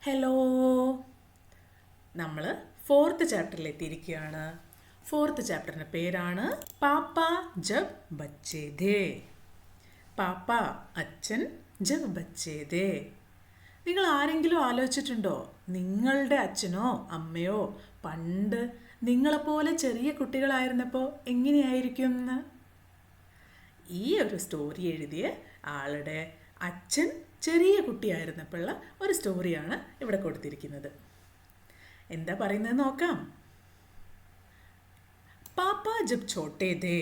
Hello, നമ്മൾ fourth ചാപ്റ്ററിലെത്തിയിരിക്കുകയാണ്. Fourth ചാപ്റ്ററിൻ്റെ പേരാണ് പാപ്പ ജബ് ബച്ചേ ധേ. പാപ്പ അച്ഛൻ, ജബ് ബച്ചേ ധേ. നിങ്ങൾ ആരെങ്കിലും ആലോചിച്ചിട്ടുണ്ടോ നിങ്ങളുടെ അച്ഛനോ അമ്മയോ പണ്ട് നിങ്ങളെപ്പോലെ ചെറിയ കുട്ടികളായിരുന്നപ്പോൾ എങ്ങനെയായിരിക്കും എന്ന്? ഈ ഒരു സ്റ്റോറി എഴുതിയ ആളുടെ അച്ഛൻ ചെറിയ കുട്ടിയായിരുന്നപ്പോഴുള്ള ഒരു സ്റ്റോറിയാണ് ഇവിടെ കൊടുത്തിരിക്കുന്നത്. എന്താ പറയുന്നത് നോക്കാം. പാപ്പ ജബ് ഛോട്ടേ ധേ.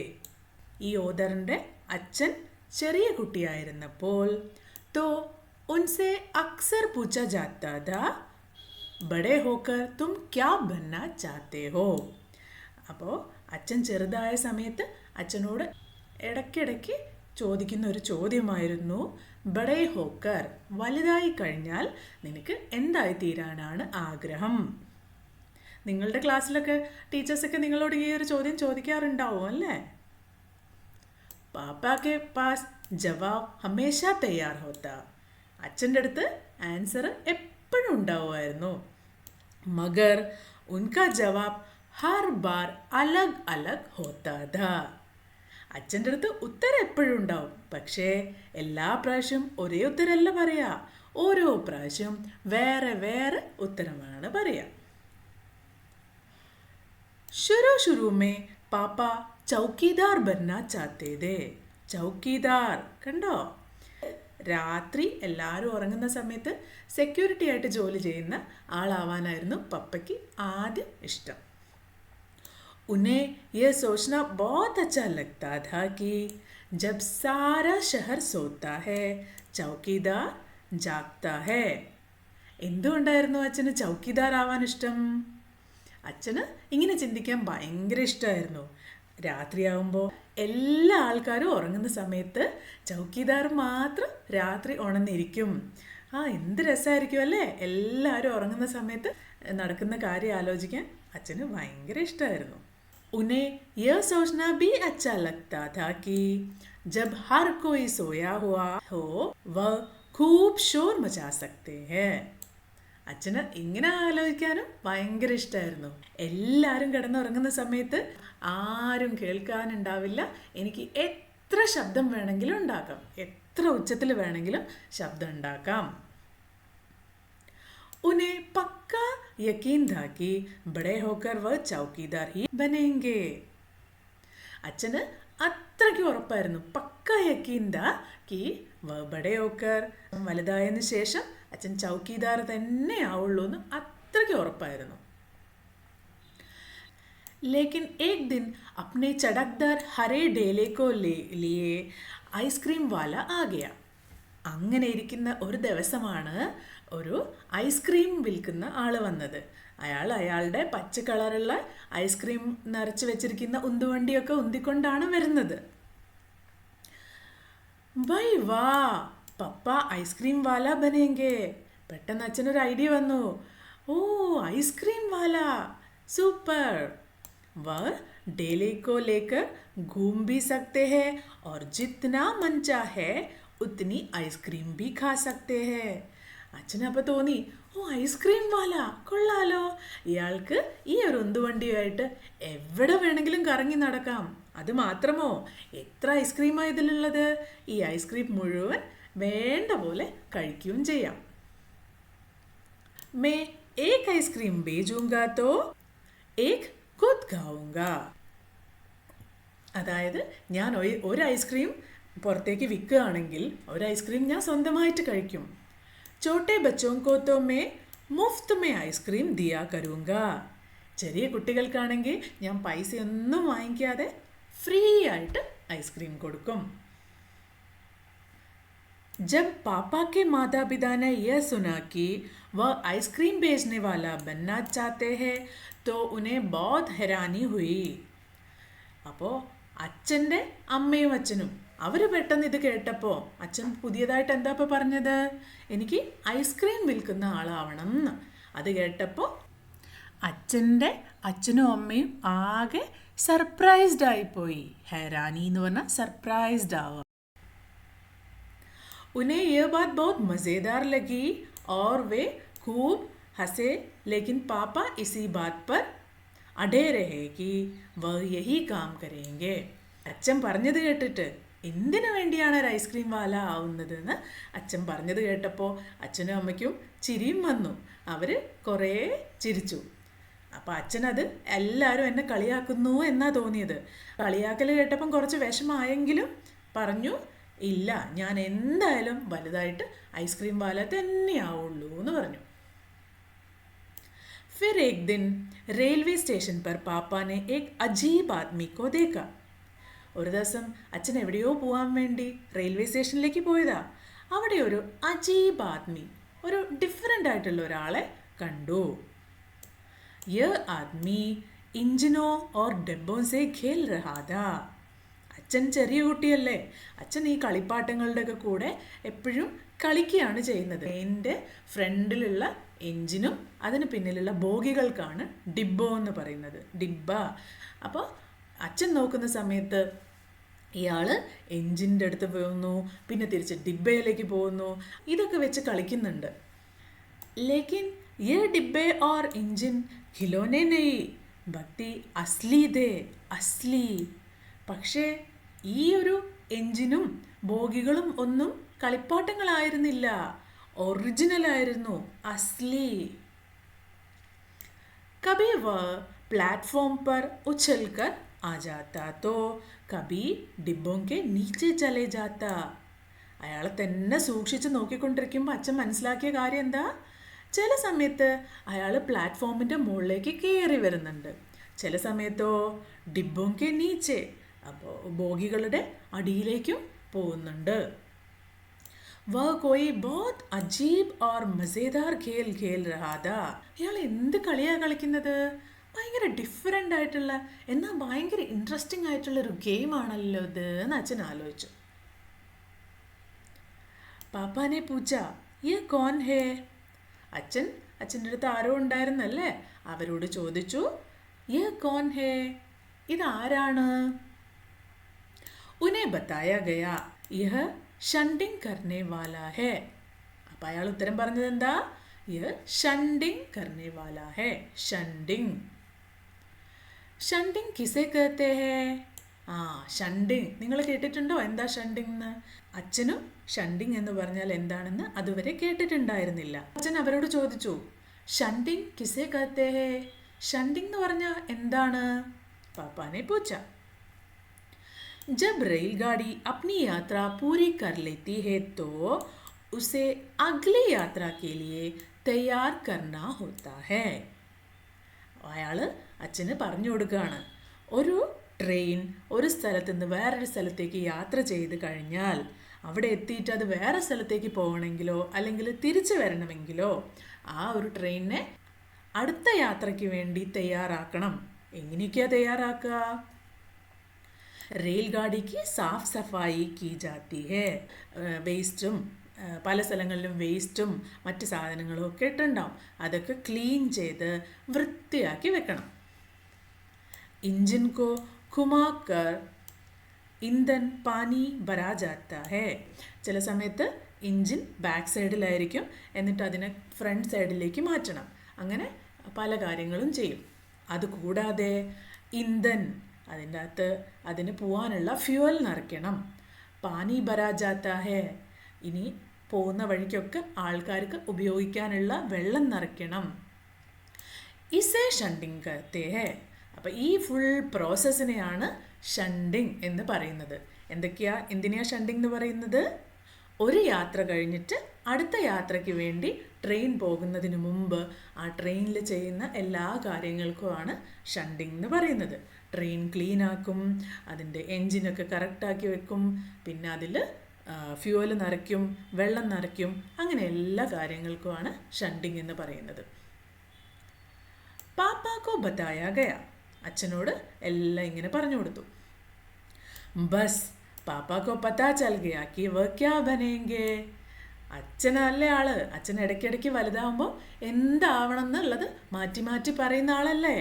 ഈ ഓദറിൻ്റെ അച്ഛൻ ചെറിയ കുട്ടിയായിരുന്നപ്പോൾ തോ ഉൻസെ അക്സർ പൂച്ച ജാത്താ ഥാ ബഡേ ഹോക്കർ തും ക്യാ ബന്ന ചാത്തേ ഹോ. അപ്പോൾ അച്ഛൻ ചെറുതായ സമയത്ത് അച്ഛനോട് ഇടയ്ക്കിടയ്ക്ക് ചോദിക്കുന്ന ഒരു ചോദ്യമായിരുന്നു, ബഡേ ഹോക്കർ, വലുതായി കഴിഞ്ഞാൽ നിനക്ക് എന്തായി തീരാനാണ് ആഗ്രഹം? നിങ്ങളുടെ ക്ലാസ്സിലൊക്കെ ടീച്ചേഴ്സൊക്കെ നിങ്ങളോട് ഈ ഒരു ചോദ്യം ചോദിക്കാറുണ്ടാവും അല്ലേ? പാപ്പാക്കെ പാസ് ജവാബ് ഹമേശ തയ്യാർ ഹോത്ത. അച്ഛൻ്റെ അടുത്ത് ആൻസർ എപ്പോഴും ഉണ്ടാവുമായിരുന്നു. മഗർ ഉൻകാ ജവാബ് ഹർ ബാർ അലഗ് അലഗ് ഹോത്താ ഥാ. അച്ഛൻ്റെ അടുത്ത് ഉത്തരം എപ്പോഴും ഉണ്ടാവും, പക്ഷേ എല്ലാ പ്രാവശ്യം ഒരേ ഉത്തരമല്ല പറയാ, ഓരോ പ്രാവശ്യം വേറെ വേറെ ഉത്തരമാണ് പറയാ. शुरू में पापा ചൗക്കീദാർ ബന്ന ചാത്തേ ധേ. ചൗക്കീദാർ കണ്ടോ? രാത്രി എല്ലാവരും ഉറങ്ങുന്ന സമയത്ത് സെക്യൂരിറ്റി ആയിട്ട് ജോലി ചെയ്യുന്ന ആളാവാനായിരുന്നു പപ്പയ്ക്ക് ആദ്യം ഇഷ്ടം. उन्हें यह सोचना बहुत अच्छा लगता था कि जब सारा शहर सोता है चौकीदार जागता है. എന്തുകൊണ്ടായിരുന്നു അച്ഛന് ചൗക്കീദാർ ആവാൻ ഇഷ്ടം? അച്ഛന് ഇങ്ങനെ ചിന്തിക്കാൻ ഭയങ്കര ഇഷ്ടമായിരുന്നു. രാത്രിയാവുമ്പോൾ എല്ലാ ആൾക്കാരും ഉറങ്ങുന്ന സമയത്ത് ചൗക്കീദാർ മാത്രം രാത്രി ഉണർന്നിരിക്കും. എന്ത് രസമായിരിക്കും അല്ലേ? എല്ലാവരും ഉറങ്ങുന്ന സമയത്ത് നടക്കുന്ന കാര്യം ആലോചിക്കാൻ അച്ഛന് ഭയങ്കര ഇഷ്ടമായിരുന്നു. उन्हें यह सोचना भी अच्छा लगता था कि जब हर कोई सोया हुआ हो वह खूब शोर मचा सकते हैं. അച്ഛന് ഇങ്ങനെ ആലോചിക്കാനും ഭയങ്കര ഇഷ്ടമായിരുന്നു. എല്ലാവരും കിടന്നുറങ്ങുന്ന സമയത്ത് ആരും കേൾക്കാനുണ്ടാവില്ല, എനിക്ക് എത്ര ശബ്ദം വേണമെങ്കിലും ഉണ്ടാക്കാം, എത്ര ഉച്ചത്തിൽ വേണമെങ്കിലും ശബ്ദം ഉണ്ടാക്കാം. उन्हें पक्का यकीन था कि बड़े होकर वह चौकीदार ही बनेंगे. അച്ഛന് അത്രയ്ക്ക് ഉറപ്പായിരുന്നു, പക്ക യക്കീൻ താ കി വ ബഡേ ഹോക്കർ, വലുതായതിനു ശേഷം അച്ഛൻ ചൗക്കീദാർ തന്നെ ആവുള്ളൂ എന്ന് അത്രയ്ക്ക് ഉറപ്പായിരുന്നു. लेकिन एक दिन अपने चटकदार हरे डेले को लिए आइसक्रीम वाला आ गया. അങ്ങനെ ഇരിക്കുന്ന ഒരു ദിവസമാണ് ഒരു ഐസ്ക്രീം വിൽക്കുന്ന ആൾ വന്നത്. അയാളുടെ പച്ച കളറുള്ള ഐസ്ക്രീം നിറച്ച് വെച്ചിരിക്കുന്ന ഉന്തുവണ്ടിയൊക്കെ ഉന്തിക്കൊണ്ടാണ് വരുന്നത്. വൈ വാ പപ്പ ഐസ്ക്രീം വാല ബനേങ്കെ. പെട്ടെന്ന് അച്ഛനൊരു ഐഡിയ വന്നു. ഓ, ഐസ്ക്രീം വാല, സൂപ്പർ. वह डेले को लेकर घूम भी सकते हैं और जितना मन चाहे ഉത്തനി ഐസ്ക്രീം ബി ഖാ സക്തേ ഹേ. അച്ഛനപ്പോൾ തോന്നി, ഐസ്ക്രീം വാല കൊള്ളാലോ, ഇയാൾക്ക് ഈ ഒരു ഉന്തുവണ്ടിയായിട്ട് എവിടെ വേണമെങ്കിലും കറങ്ങി നടക്കാം. അത് മാത്രമോ, എത്ര ഐസ്ക്രീമാണ് ഇതിലുള്ളത്, ഈ ഐസ്ക്രീം മുഴുവൻ വേണ്ട പോലെ കഴിക്കുകയും ചെയ്യാം. മേ ഏക് ഐസ്ക്രീം ബേജൂങ്കാ തോ ഏക് ഖുദ് ഖാഊങ്കാ. അതായത് ഞാൻ ഒരു ഐസ്ക്രീം പുറത്തേക്ക് വിൽക്കുകയാണെങ്കിൽ ഒരു ഐസ്ക്രീം ഞാൻ സ്വന്തമായിട്ട് കഴിക്കും. ചോട്ടെ ബച്ചോങ്കോ തോ may Muft may ice cream Diya കരൂങ്കാ. ചെറിയ കുട്ടികൾക്കാണെങ്കിൽ ഞാൻ പൈസയൊന്നും വാങ്ങിക്കാതെ ഫ്രീ ആയിട്ട് ഐസ്ക്രീം കൊടുക്കും. जब पापा के माता पिता ने यह सुना कि वह आइसक्रीम बेचने वाला बनना चाहते हैं तो उन्हें बहुत हैरानी हुई. അപ്പോൾ അച്ഛൻ്റെ അമ്മയും അച്ഛനും അവർ പെട്ടെന്ന് ഇത് കേട്ടപ്പോൾ അച്ഛൻ പുതിയതായിട്ട് എന്താ ഇപ്പോൾ പറഞ്ഞത്, എനിക്ക് ഐസ്ക്രീം വിൽക്കുന്ന ആളാവണം എന്ന്. അത് കേട്ടപ്പോൾ അച്ഛൻ്റെ അച്ഛനും അമ്മയും ആകെ സർപ്രൈസ്ഡ് ആയിപ്പോയി. ഹൈറാനി എന്ന് പറഞ്ഞാൽ സർപ്രൈസ്ഡ് ആവുക. उन्हें यह बात बहुत मज़ेदार लगी और वे खूब हंसे, लेकिन पापा इसी बात पर अड़े रहे कि वह यही काम करेंगे. അച്ഛൻ പറഞ്ഞത് കേട്ടിട്ട് എന്തിനു വേണ്ടിയാണ് ഒരു ഐസ്ക്രീം വാല ആവുന്നതെന്ന് അച്ഛൻ പറഞ്ഞത് കേട്ടപ്പോൾ അച്ഛനും അമ്മയ്ക്കും ചിരിയും വന്നു. അവർ കുറേ ചിരിച്ചു. അപ്പം അച്ഛനത് എല്ലാവരും എന്നെ കളിയാക്കുന്നു എന്നാ തോന്നിയത്. കളിയാക്കൽ കേട്ടപ്പം കുറച്ച് വിഷമമായെങ്കിലും പറഞ്ഞു, ഇല്ല, ഞാൻ എന്തായാലും വലുതായിട്ട് ഐസ്ക്രീം വാല തന്നെയാവുള്ളൂ എന്ന് പറഞ്ഞു. फिर एक दिन रेलवे स्टेशन पर पापा ने एक अजीब आदमी को देखा. ഒരു ദിവസം അച്ഛൻ എവിടെയോ പോകാൻ വേണ്ടി റെയിൽവേ സ്റ്റേഷനിലേക്ക് പോയതാ. അവിടെ ഒരു അജീബ് ആദ്മി, ഒരു ഡിഫറെൻ്റ് ആയിട്ടുള്ള ഒരാളെ കണ്ടു. യ ആദ്മി ഇഞ്ചിനോ ഓർ ഡബ്ബോ സെ ഖേൽ രഹാ താ. അച്ഛൻ ചെറിയ കുട്ടിയല്ലേ, അച്ഛൻ ഈ കളിപ്പാട്ടങ്ങളുടെയൊക്കെ കൂടെ എപ്പോഴും കളിക്കുകയാണ് ചെയ്യുന്നത്. എൻ്റെ ഫ്രണ്ടിലുള്ള എഞ്ചിനും അതിന് പിന്നിലുള്ള ബോഗികൾക്കാണ് ഡിബ്ബോ എന്ന് പറയുന്നത്, ഡിബ്ബ. അപ്പോൾ അച്ഛൻ നോക്കുന്ന സമയത്ത് ഇയാൾ എഞ്ചിൻ്റെ അടുത്ത് പോകുന്നു, പിന്നെ തിരിച്ച് ഡിബ്ബയിലേക്ക് പോകുന്നു, ഇതൊക്കെ വെച്ച് കളിക്കുന്നുണ്ട്. ലേക്കിൻ യേ ഡിബ്ബെ ഓർ എഞ്ചിൻ ഖിലോനെ നെയ് ഭക്തി അസ്ലി ദേ അസ്ലി. പക്ഷേ ഈ ഒരു എഞ്ചിനും ബോഗികളും ഒന്നും കളിപ്പാട്ടങ്ങളായിരുന്നില്ല, ഒറിജിനലായിരുന്നു, അസ്ലി. കബി വ പ്ലാറ്റ്ഫോം पर उछल कर आ जाता तो कभी डिब्बों के नीचे चले जाता. അയാളെ തന്നെ സൂക്ഷിച്ച് നോക്കിക്കൊണ്ടിരിക്കുമ്പോൾ അച്ഛൻ മനസ്സിലാക്കിയ കാര്യം എന്താ? ചില സമയത്ത് അയാൾ പ്ലാറ്റ്ഫോമിൻ്റെ മുകളിലേക്ക് കയറി വരുന്നുണ്ട്, ചില സമയത്തോ ഡിബ്ബോങ്കെ നീച്ചെ, അപ്പോൾ ബോഗികളുടെ അടിയിലേക്കും പോകുന്നുണ്ട്. वह कोई बहुत अजीब और मज़ेदार खेल खेल रहा था. ഇയാൾ എന്ത് കളിയാണ് കളിക്കുന്നത്? ഭയങ്കര ഡിഫറെൻ്റ് ആയിട്ടുള്ള എന്നാൽ ഭയങ്കര ഇൻട്രസ്റ്റിംഗ് ആയിട്ടുള്ളൊരു ഗെയിമാണല്ലോ ഇത് എന്ന് അച്ഛൻ ആലോചിച്ചു. പാപ്പാനെ പൂച്ച യേ കോൻ ഹേ. അച്ഛൻ്റെ അടുത്ത് ആരോ ഉണ്ടായിരുന്നല്ലേ, അവരോട് ചോദിച്ചു, യേ കോൻ ഹേ, ഇതാരാണ്? ഉനെ ബത്തായ ഗയാ യഹ് ഷണ്ടിങ് കർനെ വാല ഹേ. അപ്പം അയാൾ ഉത്തരം പറഞ്ഞത് എന്താ? യഹ് ഷണ്ടിങ് കർനെ വാല ഹേ. ഷണ്ടിങ്. ഷണ്ടിങ് കിസെ കഹത്തെ ഹേ? ഷണ്ടിങ് നിങ്ങൾ കേട്ടിട്ടുണ്ടോ? എന്താ ഷണ്ടിങ് എന്ന്? അച്ഛനും ഷണ്ടിങ് എന്ന് പറഞ്ഞാൽ എന്താണെന്ന് അതുവരെ കേട്ടിട്ടുണ്ടായിരുന്നില്ല. അച്ഛൻ അവരോട് ചോദിച്ചു, ഷണ്ടിങ് കിസെ കഹത്തെ ഹേ? ഷണ്ടിങ് എന്ന് പറഞ്ഞാൽ എന്താണ്? പാപ്പാനെ പൂച്ച. जब रेलगाड़ी अपनी यात्रा पूरी कर लेती है तो उसे अगली यात्रा के लिए तैयार करना होता है. അയാൾ അച്ഛന് പറഞ്ഞു കൊടുക്കുകയാണ്, ഒരു ട്രെയിൻ ഒരു സ്ഥലത്ത് നിന്ന് വേറൊരു സ്ഥലത്തേക്ക് യാത്ര ചെയ്ത് കഴിഞ്ഞാൽ അവിടെ എത്തിയിട്ട് അത് വേറെ സ്ഥലത്തേക്ക് പോകണമെങ്കിലോ അല്ലെങ്കിൽ തിരിച്ചു വരണമെങ്കിലോ ആ ഒരു ട്രെയിനിനെ അടുത്ത യാത്രയ്ക്ക് വേണ്ടി തയ്യാറാക്കണം. എങ്ങനെയൊക്കെയാണ് തയ്യാറാക്കുക? റെയിൽഗാഡിക്ക് സാഫ് സഫായി കീ ജാത്തി ഹേ. വേസ്റ്റും പല സ്ഥലങ്ങളിലും വേസ്റ്റും മറ്റ് സാധനങ്ങളും ഒക്കെ ഇട്ടുണ്ടാവും, അതൊക്കെ ക്ലീൻ ചെയ്ത് വൃത്തിയാക്കി വെക്കണം. इंजन को घुमाकर ईंधन पानी भरा जाता है. ചില സമയത്ത് എഞ്ചിൻ ബാക്ക് സൈഡിലായിരിക്കും, എന്നിട്ട് അതിനെ ഫ്രണ്ട് സൈഡിലേക്ക് മാറ്റണം. അങ്ങനെ പല കാര്യങ്ങളും ചെയ്യും. അതുകൂടാതെ ഇന്ധൻ, അതിൻ്റെ അകത്ത് അതിന് പോകാനുള്ള ഫ്യൂവൽ നിറയ്ക്കണം. പാനി ഭരാ ജാത്താ ഹേ, ഇനി പോകുന്ന വഴിക്കൊക്കെ ആൾക്കാർക്ക് ഉപയോഗിക്കാനുള്ള വെള്ളം നിറയ്ക്കണം. ഇസേ ഷണ്ടിങ് കഹത്തെ ഹേ. അപ്പോൾ ഈ ഫുൾ പ്രോസസ്സിനെയാണ് ഷണ്ടിങ് എന്ന് പറയുന്നത്. എന്തിനെയാ ഷണ്ടിങ് എന്ന് പറയുന്നത്? ഒരു യാത്ര കഴിഞ്ഞിട്ട് അടുത്ത യാത്രയ്ക്ക് വേണ്ടി ട്രെയിൻ പോകുന്നതിന് മുമ്പ് ആ ട്രെയിനിൽ ചെയ്യുന്ന എല്ലാ കാര്യങ്ങൾക്കുമാണ് ഷണ്ടിങ് എന്ന് പറയുന്നത്. ട്രെയിൻ ക്ലീൻ ആക്കും, അതിൻ്റെ എൻജിനൊക്കെ കറക്റ്റാക്കി വെക്കും, പിന്നെ അതിൽ ഫ്യൂവൽ നിറയ്ക്കും, വെള്ളം നിറയ്ക്കും, അങ്ങനെ എല്ലാ കാര്യങ്ങൾക്കുമാണ് ഷണ്ടിങ് എന്ന് പറയുന്നത്. പാപ്പാക്കോ ബത്തായ ഗയ. അച്ഛനോട് എല്ലാം ഇങ്ങനെ പറഞ്ഞു കൊടുത്തു. ബസ് പാപ്പാക്കോ പത്താ ചൽ ഗയാ കി വ ക്യാ ബനേംഗെ. അച്ഛനല്ലേ ആള്, അച്ഛൻ ഇടയ്ക്കിടയ്ക്ക് വലുതാവുമ്പോൾ എന്താവണം എന്നുള്ളത് മാറ്റി മാറ്റി പറയുന്ന ആളല്ലേ.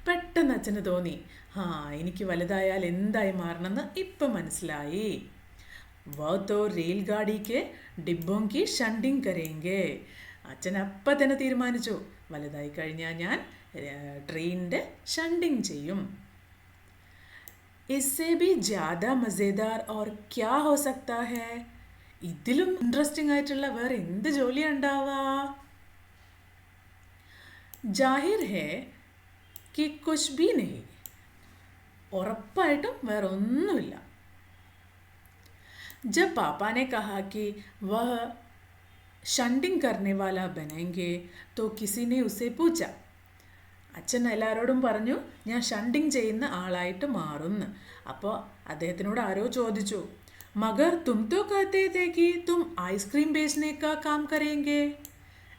പെട്ടെന്ന് അച്ഛന് തോന്നി, എനിക്ക് വലുതായാൽ എന്തായി മാറണമെന്ന് ഇപ്പം മനസ്സിലായി. വ തോ റെയിൽഗാഡിക്ക് ഡിബ്ബോം കി ഷണ്ടിങ് കരേംഗെ. അച്ഛൻ അപ്പം തന്നെ തീരുമാനിച്ചു, വലുതായി കഴിഞ്ഞാൽ ഞാൻ ട്രെയിനിൻ്റെ ഷണ്ടിങ് ചെയ്യും. इससे भी ज़्यादा मज़ेदार और क्या हो सकता है? ഇതിലും ഇൻട്രസ്റ്റിംഗ് ആയിട്ടുള്ള വേറെ എന്ത് ജോലിയാണ് ഉണ്ടാവുക? ജാഹിർ ഹേ कि कुछ भी नहीं. ഉറപ്പായിട്ടും വേറെ ഒന്നുമില്ല. जब पापा ने कहा कि वह शंडिंग करने वाला बनेंगे तो किसी ने उसे पूछा. അച്ഛൻ എല്ലാവരോടും പറഞ്ഞു ഞാൻ ഷണ്ടിങ് ചെയ്യുന്ന ആളായിട്ട് മാറുമെന്ന്. അപ്പോൾ അദ്ദേഹത്തിനോട് ആരോ ചോദിച്ചു, മഗർ തും തോ കഹത്തെ ഥേ കി തും ഐസ്ക്രീം ബേച്ച്നെ കാ കാം കരേംഗെ.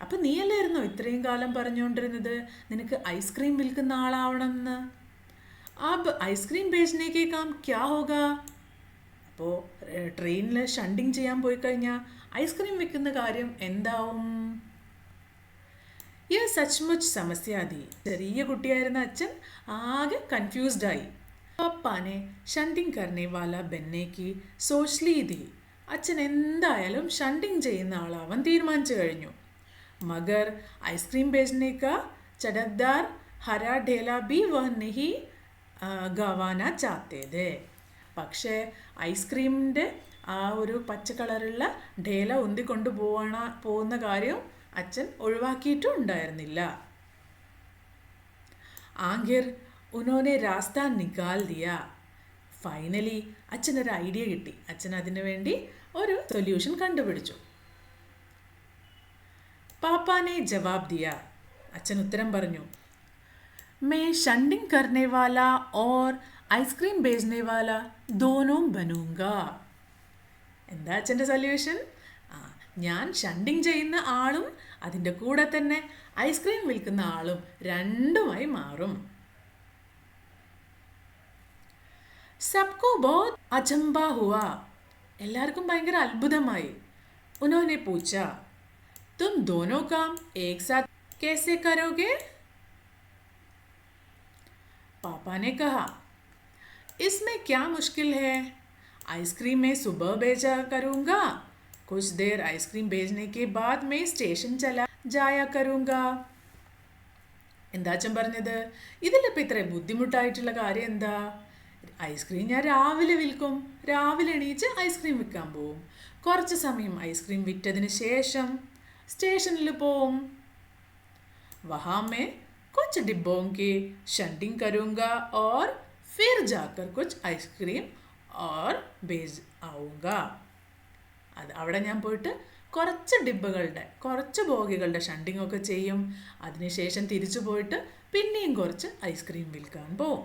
അപ്പം നീയല്ലായിരുന്നോ ഇത്രയും കാലം പറഞ്ഞുകൊണ്ടിരുന്നത് നിനക്ക് ഐസ്ക്രീം വിൽക്കുന്ന ആളാവണമെന്ന്? അബ് ഐസ്ക്രീം ബേച്ച്നെ കെ കാം ക്യാ ഹോഗ? അപ്പോൾ ട്രെയിനിൽ ഷണ്ടിങ് ചെയ്യാൻ പോയി കഴിഞ്ഞാൽ ഐസ്ക്രീം വിൽക്കുന്ന കാര്യം എന്താവും? യह सचमुच समस्या थी. ചെറിയ കുട്ടിയായിരുന്ന അച്ഛൻ ആകെ കൺഫ്യൂസ്ഡായി. പപ്പാനെ ഷണ്ടിങ് കർണേ വാല ബന്നെ കി സോച്ച് ലീ ഥി. അച്ഛൻ എന്തായാലും ഷണ്ടിങ് ചെയ്യുന്ന ആളാവാൻ തീരുമാനിച്ചു കഴിഞ്ഞു. മഗർ ഐസ്ക്രീം ബേച്ച്നെ കാ ചടക്ദാർ ഹരാ ഢേല ബി വഹ് നഹി ഗവാന ചാഹത്തെ ഥേ. പക്ഷേ ഐസ്ക്രീമിൻ്റെ ആ ഒരു പച്ച കളറുള്ള ഢേല ഉന്തിക്കൊണ്ട് പോകുന്ന കാര്യം അച്ഛൻ ഒഴിവാക്കിയിട്ടും ഉണ്ടായിരുന്നില്ല. ആഖിർ ഉനോനെ രാസ്ത നിക്കാൽ ദിയ. ഫൈനലി അച്ഛനൊരു ഐഡിയ കിട്ടി. അച്ഛൻ അതിനു വേണ്ടി ഒരു സൊല്യൂഷൻ കണ്ടുപിടിച്ചു. പാപ്പാനെ ജവാബ് ദിയ. അച്ഛൻ ഉത്തരം പറഞ്ഞു, मैं शंडिंग करने वाला और आइसक्रीम बेचने वाला दोनों बनूंगा. എന്താ അച്ഛൻ്റെ സൊല്യൂഷൻ? ഞാൻ ഷണ്ടിങ് ചെയ്യുന്ന ആളും അതിൻ്റെ കൂടെ തന്നെ ഐസ്ക്രീം വിൽക്കുന്ന ആളും രണ്ടുമായി മാറും. സബ്കോ ബഹുത് അജംബ ഹുവ. എല്ലാവർക്കും ഭയങ്കര അത്ഭുതമായി. ഉനോനെ പൂച്ച, തും ദോനോ കാം ഏക് സാത്ത് कैसे करोगे? पापा ने कहा, इसमें क्या मुश्किल है? आइसक्रीम मैं सुबह बेचा करूँगा, कुछ देर आइसक्रीम बेचने के बाद मैं स्टेशन चला जाया करूँगा. എന്താ അച്ഛൻ പറഞ്ഞത്? ഇതിലിപ്പോൾ ഇത്ര ബുദ്ധിമുട്ടായിട്ടുള്ള കാര്യം എന്താ? ഐസ്ക്രീം ഞാൻ രാവിലെ വിൽക്കും. രാവിലെ എണീച്ച് ഐസ്ക്രീം വിൽക്കാൻ പോവും. കുറച്ച് സമയം ഐസ്ക്രീം വിറ്റതിന് ശേഷം സ്റ്റേഷനിൽ പോവും. वहाँ मैं कुछ डिब्बों की शंटिंग करूँगा और फिर जाकर कुछ आइसक्रीम और बेच आऊँगा. അത് അവിടെ ഞാൻ പോയിട്ട് കുറച്ച് ഡിബ്ബകളുടെ കുറച്ച് ബോഗികളുടെ ഷണ്ടിങ് ഒക്കെ ചെയ്യും. അതിനുശേഷം തിരിച്ചു പോയിട്ട് പിന്നെയും കുറച്ച് ഐസ്ക്രീം വിൽക്കാൻ പോവും.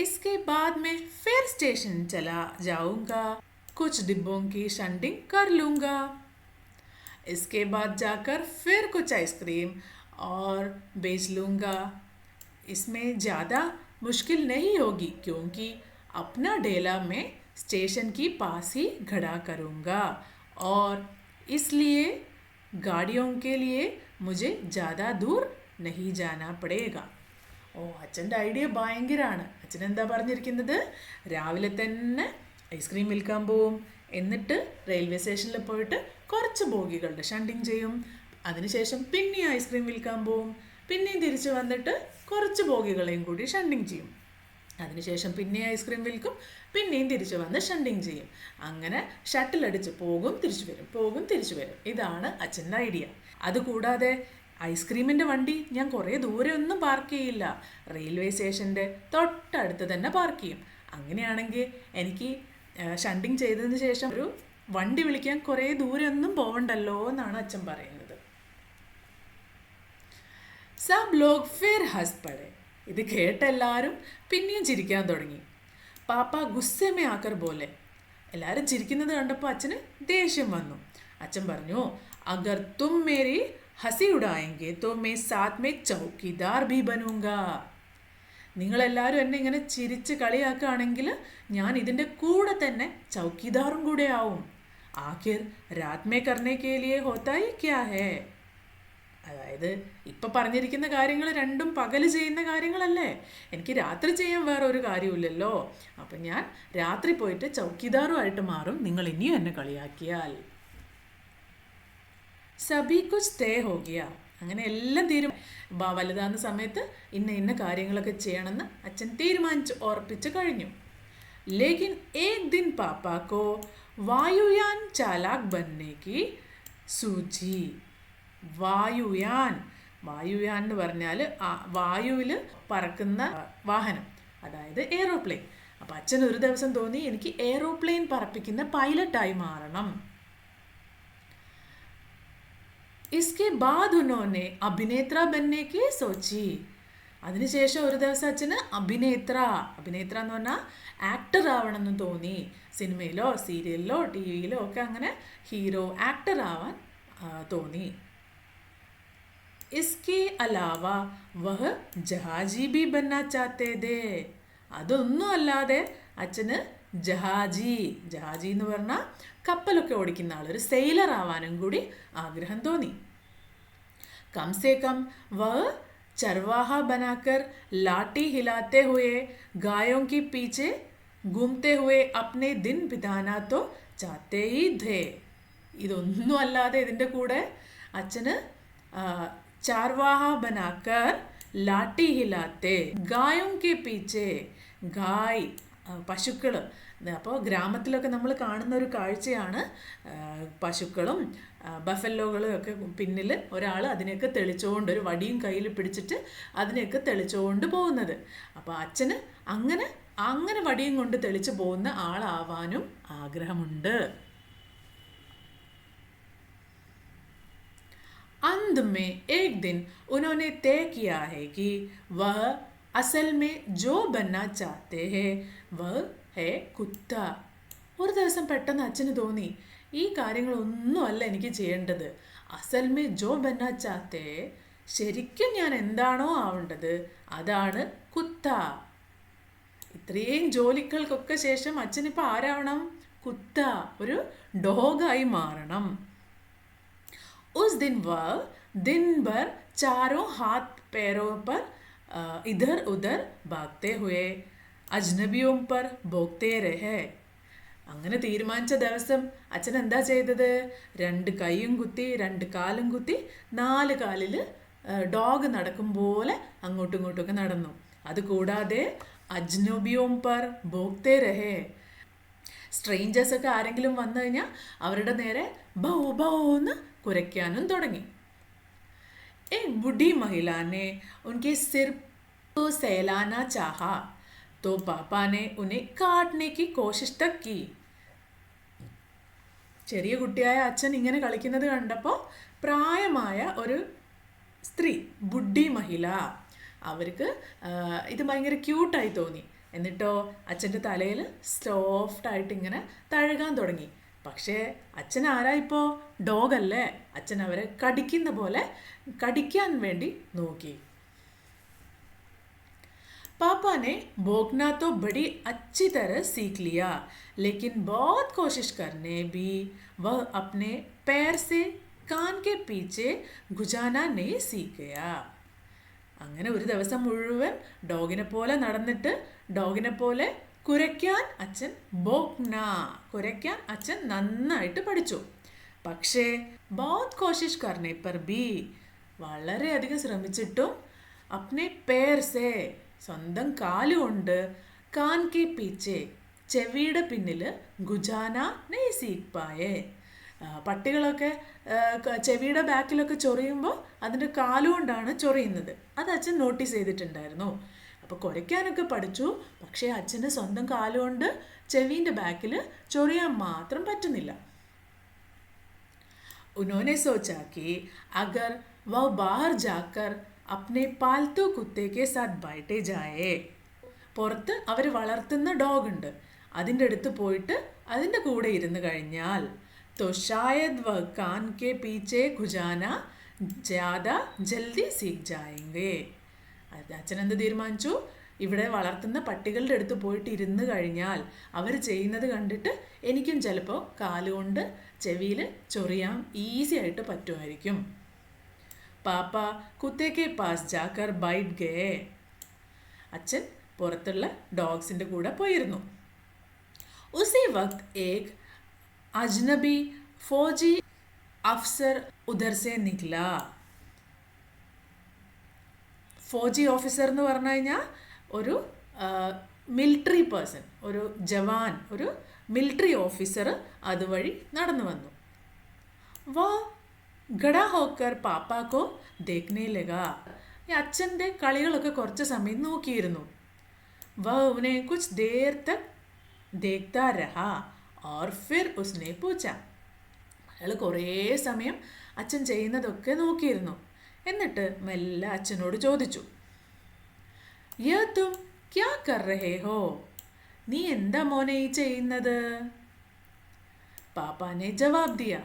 इसके बाद मैं फिर स्टेशन चला जाऊँगा, कुछ डिब्बों की शंटिंग कर लूँगा. इसके बाद जाकर फिर कुछ आइसक्रीम और बेच लूँगा. इसमें ज़्यादा मुश्किल नहीं होगी क्योंकि अपना डेला मैं स्टेशन की पास ही खड़ा करूँगा और इसलिए गाड़ियों के लिए मुझे ज़्यादा दूर नहीं जाना पड़ेगा. ഓ, അച്ഛൻ്റെ ഐഡിയ ഭയങ്കരമാണ്. അച്ഛൻ എന്താ പറഞ്ഞിരിക്കുന്നത്? രാവിലെ തന്നെ ഐസ്ക്രീം വിൽക്കാൻ പോവും. എന്നിട്ട് റെയിൽവേ സ്റ്റേഷനിൽ പോയിട്ട് കുറച്ച് ബോഗികളുടെ ഷണ്ടിങ് ചെയ്യും. അതിനുശേഷം പിന്നെയും ഐസ്ക്രീം വിൽക്കാൻ പോവും. പിന്നെയും തിരിച്ച് വന്നിട്ട് കുറച്ച് ബോഗികളെയും കൂടി ഷണ്ടിങ് ചെയ്യും. അതിനുശേഷം പിന്നെയും ഐസ്ക്രീം വിൽക്കും. പിന്നെയും തിരിച്ച് വന്ന് ഷണ്ടിങ് ചെയ്യും. അങ്ങനെ ഷട്ടിലടിച്ച് പോകും, തിരിച്ചു വരും, പോകും, തിരിച്ചു വരും. ഇതാണ് അച്ഛൻ്റെ ഐഡിയ. അതുകൂടാതെ ഐസ്ക്രീമിൻ്റെ വണ്ടി ഞാൻ കുറേ ദൂരെ ഒന്നും പാർക്ക് ചെയ്യില്ല. റെയിൽവേ സ്റ്റേഷൻ്റെ തൊട്ടടുത്ത് തന്നെ പാർക്ക് ചെയ്യും. അങ്ങനെയാണെങ്കിൽ എനിക്ക് ഷണ്ടിങ് ചെയ്തതിന് ശേഷം ഒരു വണ്ടി വിളിക്കാൻ കുറേ ദൂരെ ഒന്നും പോകണ്ടല്ലോ എന്നാണ് അച്ഛൻ പറയുന്നത്. സബ് ലോഗ് ഫിർ ഹസ് പടേ. ഇത് കേട്ട എല്ലാവരും പിന്നെയും ചിരിക്കാൻ തുടങ്ങി. പാപ്പ ഗുസ്സമേ ആക്കർ പോലെ. എല്ലാവരും ചിരിക്കുന്നത് കണ്ടപ്പോൾ അച്ഛന് ദേഷ്യം വന്നു. അച്ഛൻ പറഞ്ഞു, അഗർ തും മേരി ഹസി ഉഡായെങ്കെ തോ മേ സാത്ത് മേ ചൗക്കിദാർ ഭി ബനൂംഗാ. നിങ്ങളെല്ലാവരും എന്നെ ഇങ്ങനെ ചിരിച്ച് കളിയാക്കുകയാണെങ്കിൽ ഞാൻ ഇതിൻ്റെ കൂടെ തന്നെ ചൗക്കിദാറും കൂടെ ആവും. ആഖിർ രാത് മേ കർണേ കേ ലിയേ ഹോത്താ ഹി ക്യാ ഹേ. അതായത് ഇപ്പം പറഞ്ഞിരിക്കുന്ന കാര്യങ്ങൾ രണ്ടും പകൽ ചെയ്യുന്ന കാര്യങ്ങളല്ലേ. എനിക്ക് രാത്രി ചെയ്യാൻ വേറെ ഒരു കാര്യമില്ലല്ലോ. അപ്പം ഞാൻ രാത്രി പോയിട്ട് ചൗക്കിദാറുമായിട്ട് മാറും നിങ്ങൾ ഇനിയും എന്നെ കളിയാക്കിയാൽ. സബി കുച്ച് തേ ഹോ ഗയ. അങ്ങനെ എല്ലാം വലുതാകുന്ന സമയത്ത് ഇന്ന ഇന്ന കാര്യങ്ങളൊക്കെ ചെയ്യണമെന്ന് അച്ഛൻ തീരുമാനിച്ച് ഉറപ്പിച്ച് കഴിഞ്ഞു. ലേക്കിൻ ഏക് ദിൻ പാപ്പാക്കോ വായുയാൻ ചാലാക് ബന്നേക്ക് സൂചി. വായുയാൻ, വായുയാൻ എന്ന് പറഞ്ഞാൽ വായുവിൽ പറക്കുന്ന വാഹനം, അതായത് എയ്റോപ്ലെയിൻ. അപ്പം അച്ഛൻ ഒരു ദിവസം തോന്നി എനിക്ക് എയ്റോപ്ലെയിൻ പറപ്പിക്കുന്ന പൈലറ്റായി മാറണം. इसके बाद उन्होंने अभिनेत्रा बनने की सोची. അതിനുശേഷം ഒരു ദിവസം അച്ഛന് അഭിനേത്ര എന്ന് പറഞ്ഞാൽ ആക്ടർ ആവണമെന്ന് തോന്നി. സിനിമയിലോ സീരിയലിലോ ടി വിയിലോ ഒക്കെ അങ്ങനെ ഹീറോ ആക്ടർ ആവാൻ തോന്നി. इसके अलावा वह जहाजी भी बनना चाहते थे. അതൊന്നും അല്ലാതെ അച്ഛന് ജഹാജി എന്ന് പറഞ്ഞാൽ കപ്പലൊക്കെ ഓടിക്കുന്ന ആൾ, ഒരു സെയിലർ ആവാനും കൂടി ആഗ്രഹം തോന്നി. कम से कम वह चरवाहा बनाकर लाठी हिलाते हुए गायों के पीछे घूमते हुए अपने दिन बिताना तो चाहते ही थे. ഇതൊന്നും അല്ലാതെ ഇതിൻ്റെ കൂടെ അച്ഛന് ചാർവാഹ ബനാക്കർ ലാട്ടി ഹിലാത്തെ ഗായോം കെ പീച്ചെ, ഗായ് പശുക്കൾ. അപ്പോൾ ഗ്രാമത്തിലൊക്കെ നമ്മൾ കാണുന്ന ഒരു കാഴ്ചയാണ് പശുക്കളും ബഫലോകളും ഒക്കെ പിന്നിൽ ഒരാൾ അതിനെയൊക്കെ തെളിച്ചുകൊണ്ട്, ഒരു വടിയും കയ്യിൽ പിടിച്ചിട്ട് അതിനെയൊക്കെ തെളിച്ചുകൊണ്ട് പോകുന്നത്. അപ്പോൾ അച്ഛന് അങ്ങനെ വടിയും കൊണ്ട് തെളിച്ചു പോകുന്ന ആളാവാനും ആഗ്രഹമുണ്ട്. अंत में एक दिन उन्होंने तय किया है कि वह असल में जो बनना चाहते हैं वह है कुत्ता. ഒരു ദിവസം പെട്ടെന്ന് അച്ഛന് തോന്നി ഈ കാര്യങ്ങളൊന്നുമല്ല എനിക്ക് ചെയ്യേണ്ടത്. അസൽ മേ ജോ ബന്ന ചാത്തേ, ശരിക്കും ഞാൻ എന്താണോ ആവേണ്ടത് അതാണ് കുത്ത. ഇത്രയും ജോലികൾക്കൊക്കെ ശേഷം അച്ഛനിപ്പോൾ ആരാവണം? കുത്ത, ഒരു ഡോഗായി മാറണം. उस दिन वह दिन भर चारों हाथ पैरों पर इधर उधर भागते हुए अजनबियों पर भोगते रहे. അങ്ങനെ തീരുമാനിച്ച ദിവസം അച്ഛൻ എന്താ ചെയ്തത്? 2 കൈയും കുത്തി 2 കാലും കുത്തി 4 കാലിൽ ഡോഗ് നടക്കും പോലെ അങ്ങോട്ടും ഇങ്ങോട്ടുമൊക്കെ നടന്നു. അതുകൂടാതെ അജ്നബിയോം പർ ഭോക്തേ രഹേ, സ്ട്രേഞ്ചേഴ്സൊക്കെ ആരെങ്കിലും വന്നു കഴിഞ്ഞാൽ അവരുടെ നേരെ ബൗ ബൗ എന്ന് കുരയ്ക്കാനും തുടങ്ങി. एक बूढ़ी महिला ने उनके सिर को सहलाना चाहा तो पापा ने उन्हें काटने की कोशिश तक की. ചെറിയ കുട്ടിയായ അച്ഛൻ ഇങ്ങനെ കളിക്കുന്നത് കണ്ടപ്പോൾ പ്രായമായ ഒരു സ്ത്രീ, ബുഡ്ഢി മഹിള, അവർക്ക് ഇത് ഭയങ്കര ക്യൂട്ടായി തോന്നി. എന്നിട്ടോ അച്ഛൻ്റെ തലയിൽ സോഫ്റ്റായിട്ട് ഇങ്ങനെ തഴുകാൻ തുടങ്ങി. പക്ഷേ അച്ഛൻ ആരാ ഇപ്പോൾ? ഡോഗല്ലേ. അച്ഛൻ അവരെ കടിക്കുന്ന പോലെ കടിക്കാൻ വേണ്ടി നോക്കി. पापा ने भौंकना तो बड़ी अच्छी तरह सीख लिया, लेकिन बहुत कोशिश करने भी वह अपने पैर से कान के पीछे घुसाना नहीं सीख गया. അങ്ങനെ ഒരു ദിവസം മുഴുവൻ ഡോഗിനെ പോലെ നടന്നിട്ട് ഡോഗിനെ പോലെ കുരയ്ക്കാൻ അച്ഛൻ നന്നായിട്ട് പഠിച്ചു. പക്ഷേ ബഹുത് കോശിഷ് കർനെ പർ ബി, വളരെയധികം ശ്രമിച്ചിട്ടും അപ്നെ പേർ സേ, സ്വന്തം കാലുകൊണ്ട് കാൻ കെ പീച്ചെ, ചെവിയുടെ പിന്നിൽ ഗുജാന നെയ് സീഖ് പായേ. പട്ടികളൊക്കെ ചെവിയുടെ ബാക്കിലൊക്കെ ചൊറിയുമ്പോൾ അതിൻ്റെ കാലുകൊണ്ടാണ് ചൊറിയുന്നത്. അത് അച്ഛൻ നോട്ടീസ് ചെയ്തിട്ടുണ്ടായിരുന്നു. അപ്പോൾ കുരയ്ക്കാനൊക്കെ പഠിച്ചു, പക്ഷേ അച്ഛന് സ്വന്തം കാലുകൊണ്ട് ചെവിൻ്റെ ബാക്കിൽ ചൊറിയാൻ മാത്രം പറ്റുന്നില്ല. उन्होंने सोचा कि अगर वह बाहर जाकर अपने पालतू कुत्ते के साथ बैठे जाए, പുറത്ത് അവർ വളർത്തുന്ന ഡോഗ് ഉണ്ട്, അതിൻ്റെ അടുത്ത് പോയിട്ട് അതിൻ്റെ കൂടെ ഇരുന്ന് കഴിഞ്ഞാൽ तो शायद वह कान के पीछे घुसाना ज़्यादा जल्दी सीख जाएंगे. അച്ഛൻ എന്ത് തീരുമാനിച്ചു? ഇവിടെ വളർത്തുന്ന പട്ടികളുടെ അടുത്ത് പോയിട്ട് ഇരുന്ന് കഴിഞ്ഞാൽ അവർ ചെയ്യുന്നത് കണ്ടിട്ട് എനിക്കും ചിലപ്പോൾ കാലുകൊണ്ട് ചെവിയിൽ ചൊറിയാൻ ഈസി ആയിട്ട് പറ്റുമായിരിക്കും. പാപ്പ കുത്തേക്കെ പാസ് ജാക്കർ ബൈറ്റ് ഗേ, അച്ഛൻ പുറത്തുള്ള ഡോഗ്സിൻ്റെ കൂടെ പോയിരുന്നു. ഉസി വക്ത് ഏക് അജ്നബി ഫൗജി अफसर उधर से निकला. ഫോജി ഓഫീസർ എന്ന് പറഞ്ഞു കഴിഞ്ഞാൽ ഒരു മിലിറ്ററി പേഴ്സൺ, ഒരു ജവാൻ, ഒരു മിലിറ്ററി ഓഫീസർ അതുവഴി നടന്നു വന്നു. വാ ഖടാ ഹോക്കർ പാപ്പാക്കോ ദേഖ്നെ ലഗാ. ഈ അച്ഛൻ്റെ കളികളൊക്കെ കുറച്ച് സമയം നോക്കിയിരുന്നു. വ ഉനെ കുച്ച് ദേർ തക് ദേഖ്താ രഹാ ഓർ ഫിർ ഉസ്നെ പൂച്ച. അയാൾ കുറേ സമയം അച്ഛൻ ചെയ്യുന്നതൊക്കെ നോക്കിയിരുന്നു. എന്നിട്ട് മെല്ലെ അച്ഛനോട് ചോദിച്ചു, യേ തും ക്യാ കർ രഹേ ഹോ? നീ എന്താ മോനെ ഈ ചെയ്യുന്നത്? പാപ്പാനെ ജവാബ് Diya,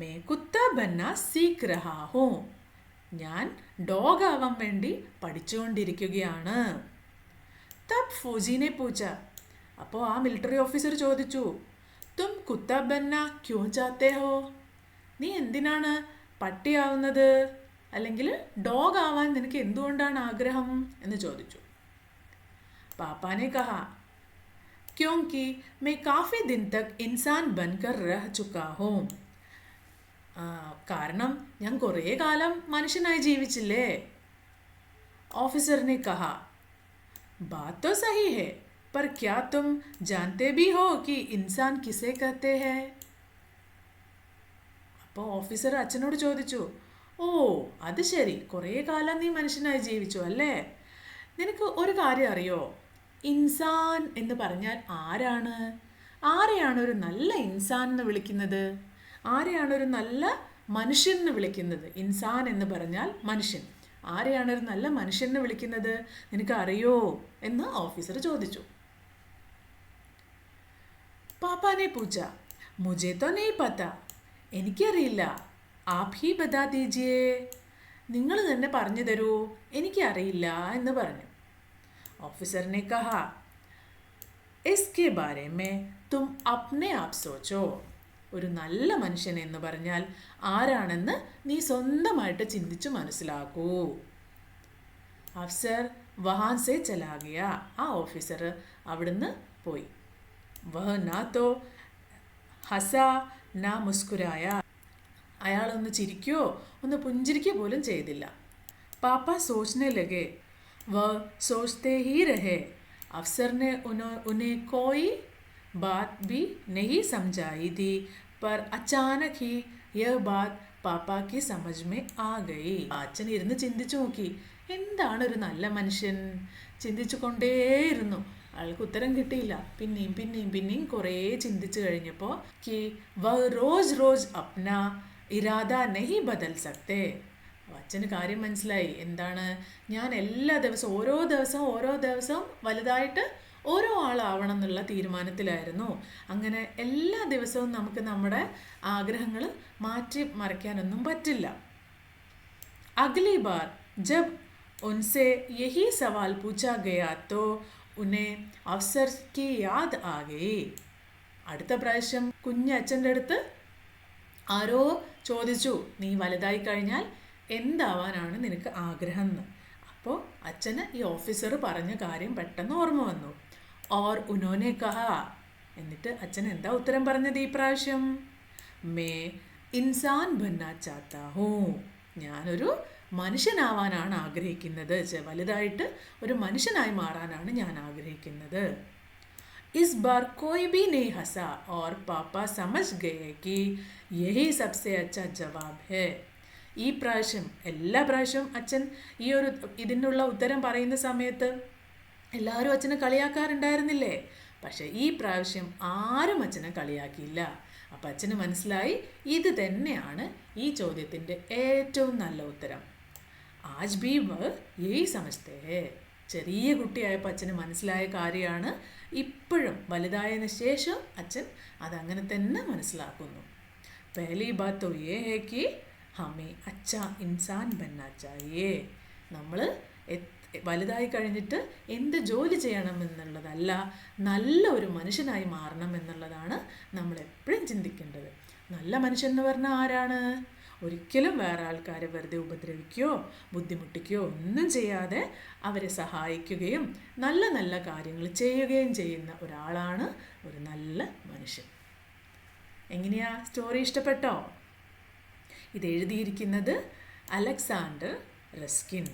may കുത്ത Banna seekh രഹാ who. ഞാൻ ഡോഗ് ആവാൻ വേണ്ടി പഠിച്ചുകൊണ്ടിരിക്കുകയാണ്. തബ് ഫൗജിനെ പൂച്ച. അപ്പോൾ ആ മിലിറ്ററി ഓഫീസർ ചോദിച്ചു, തും കുത്ത ബന്ന ക്യോ ചാത്തേ ഹോ? നീ എന്തിനാണ് പട്ടിയാവുന്നത്, അല്ലെങ്കിൽ ഡോഗ് ആവാൻ നിനക്ക് എന്തുകൊണ്ടാണ് ആഗ്രഹം എന്ന് ചോദിച്ചു. പാപ്പാനെ കഹാ, ക്യോങ്കി മേ കാഫി ദിൻ തക് ഇൻസാൻ ബൻകർ രഹ ചുക്കാ ഹൂം. കാരണം ഞാൻ കുറേ കാലം മനുഷ്യനായി ജീവിച്ചില്ലേ. ഓഫീസറിനെ കഹാ, ബാത് തോ സഹി ഹൈ, पर क्या तुम जानते भी हो कि इंसान किसे कहते हैं? അപ്പോൾ ഓഫീസർ അച്ഛനോട് ചോദിച്ചു, ഓ അത് ശരി, കുറേ കാലം നീ മനുഷ്യനായി ജീവിച്ചു അല്ലേ. നിനക്ക് ഒരു കാര്യം അറിയോ? ഇൻസാൻ എന്ന് പറഞ്ഞാൽ ആരാണ്? ആരെയാണ് ഒരു നല്ല ഇൻസാൻ എന്ന് വിളിക്കുന്നത്? ആരെയാണ് ഒരു നല്ല മനുഷ്യൻ എന്ന് വിളിക്കുന്നത്? ഇൻസാൻ എന്ന് പറഞ്ഞാൽ മനുഷ്യൻ. ആരെയാണ് ഒരു നല്ല മനുഷ്യൻ എന്ന് വിളിക്കുന്നത്? നിനക്ക് അറിയോ എന്ന് ഓഫീസർ ചോദിച്ചു. പാപ്പാനെ പൂച്ച, മുझे तो नहीं पता. എനിക്കറിയില്ല. ആപ് ഹി ബതാ ദീജിയേ. നിങ്ങൾ തന്നെ പറഞ്ഞു തരൂ, എനിക്കറിയില്ല എന്ന് പറഞ്ഞു. ഓഫീസറിനെ കഹാ, ഇസ്കെ ബാരെ മേ തും അപ്നെ ആപ് സോച്ചോ. ഒരു നല്ല മനുഷ്യൻ എന്ന് പറഞ്ഞാൽ ആരാണെന്ന് നീ സ്വന്തമായിട്ട് ചിന്തിച്ചു മനസ്സിലാക്കൂ. അഫ്സർ വഹാൻ സെ ചലാ ഗയ. ആ ഓഫീസർ അവിടുന്ന് പോയി. വഹ നാ തോ ഹസ നാ മുസ്കുരായ. അയാളൊന്ന് ചിരിക്കുകയോ ഒന്ന് പുഞ്ചിരിക്കുക പോലും ചെയ്തില്ല. പാപ്പ സോച്ചനെ ലഗെ. വ സോച്ചത്തെ ഹി രഹേ. അഫ്സറിനെ ഉन्हें कोई बात भी नहीं समझाई थी, पर अचानक ही यह बात പാപ്പാ की समझ में आ गई. അച്ഛൻ ഇരുന്ന് ചിന്തിച്ചു നോക്കി, എന്താണ് ഒരു നല്ല മനുഷ്യൻ? ചിന്തിച്ചു കൊണ്ടേയിരുന്നു. അയാൾക്ക് ഉത്തരം കിട്ടിയില്ല. പിന്നെയും കുറേ ചിന്തിച്ചു കഴിഞ്ഞപ്പോൾ കി വ റോസ് റോസ് അപ്ന ഇരാദ നഹി ബദൽ സക്തേ. അച്ഛന് കാര്യം മനസ്സിലായി. എന്താണ്? ഞാൻ എല്ലാ ദിവസവും ഓരോ ദിവസവും വലുതായിട്ട് ഓരോ ആളാവണം എന്നുള്ള തീരുമാനത്തിലായിരുന്നു. അങ്ങനെ എല്ലാ ദിവസവും നമുക്ക് നമ്മുടെ ആഗ്രഹങ്ങൾ മാറ്റി മറിക്കാനൊന്നും പറ്റില്ല. അഗ്ലി ബാർ ജബ് ഉൻസെ യഹി സവാൽ പൂച്ചാ ഗയാ തോ ഉന്നെ അഫ്സർ കി യാദ് ആ ഗയി. അടുത്ത പ്രാവശ്യം കുഞ്ഞച്ഛൻ്റെ അടുത്ത് ആരോ ചോദിച്ചു, നീ വലുതായി കഴിഞ്ഞാൽ എന്താവാനാണ് നിനക്ക് ആഗ്രഹം എന്ന്. അപ്പോൾ അച്ഛന് ഈ ഓഫീസർ പറഞ്ഞ കാര്യം പെട്ടെന്ന് ഓർമ്മ വന്നു. ഓർ ഉനോനെ കഹാ. എന്നിട്ട് അച്ഛൻ എന്താ ഉത്തരം പറഞ്ഞത് ഈ പ്രാവശ്യം? May Insaan ബന്നാ ചാത്താ who. ഞാനൊരു മനുഷ്യനാവാനാണ് ആഗ്രഹിക്കുന്നത്. വലുതായിട്ട് ഒരു മനുഷ്യനായി മാറാനാണ് ഞാൻ ആഗ്രഹിക്കുന്നത്. ഇസ് ബാർ കോയി ബി നെയ് ഹസ ഓർ പാപ്പ സമജ് ഗയേ കി യഹി സബ്സെ അച്ഛാ ജവാബ് ഹേ. ഈ പ്രാവശ്യം എല്ലാ പ്രാവശ്യവും അച്ഛൻ ഇതിനുള്ള ഉത്തരം പറയുന്ന സമയത്ത് എല്ലാവരും അച്ഛനെ കളിയാക്കാറുണ്ടായിരുന്നില്ലേ? പക്ഷേ ഈ പ്രാവശ്യം ആരും അച്ഛനെ കളിയാക്കിയില്ല. അപ്പം അച്ഛന് മനസ്സിലായി, ഇത് തന്നെയാണ് ഈ ചോദ്യത്തിൻ്റെ ഏറ്റവും നല്ല ഉത്തരം. ആജ് ബി വ യഹി സമജ്തേ ഹേ. ചെറിയ കുട്ടിയായപ്പോൾ അച്ഛന് മനസ്സിലായ കാര്യമാണ്. ഇപ്പോഴും വലുതായതിനു ശേഷം അച്ഛൻ അതങ്ങനെ തന്നെ മനസ്സിലാക്കുന്നു. പഹലി ബാത് തോ യേ ഹേ കി ഹമേ അച്ഛാ ഇൻസാൻ ബന്നാ ചാഹിയേ. നമ്മൾ വലുതായി കഴിഞ്ഞിട്ട് എന്ത് ജോലി ചെയ്യണമെന്നുള്ളതല്ല, നല്ല ഒരു മനുഷ്യനായി മാറണം എന്നുള്ളതാണ് നമ്മൾ എപ്പോഴും ചിന്തിക്കേണ്ടത്. നല്ല മനുഷ്യൻ എന്ന് പറഞ്ഞാൽ ആരാണ്? ഒരിക്കലും വേറെ ആൾക്കാരെ വെറുതെ ഉപദ്രവിക്കുകയോ ബുദ്ധിമുട്ടിക്കുകയോ ഒന്നും ചെയ്യാതെ അവരെ സഹായിക്കുകയും നല്ല നല്ല കാര്യങ്ങൾ ചെയ്യുകയും ചെയ്യുന്ന ഒരാളാണ് ഒരു നല്ല മനുഷ്യൻ. എങ്ങനെയാ? സ്റ്റോറി ഇഷ്ടപ്പെട്ടോ? ഇത് എഴുതിയിരിക്കുന്നത് അലക്സാണ്ടർ റസ്കിൻ.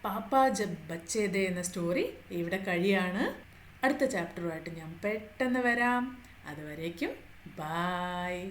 പാപ്പ ജബ് ബച്ചേ ദേ എന്ന സ്റ്റോറി ഇവിടെ കഴിയാണ്. അടുത്ത ചാപ്റ്ററുമായിട്ട് ഞാൻ പെട്ടെന്ന് വരാം. അതുവരേക്കും ബായ്.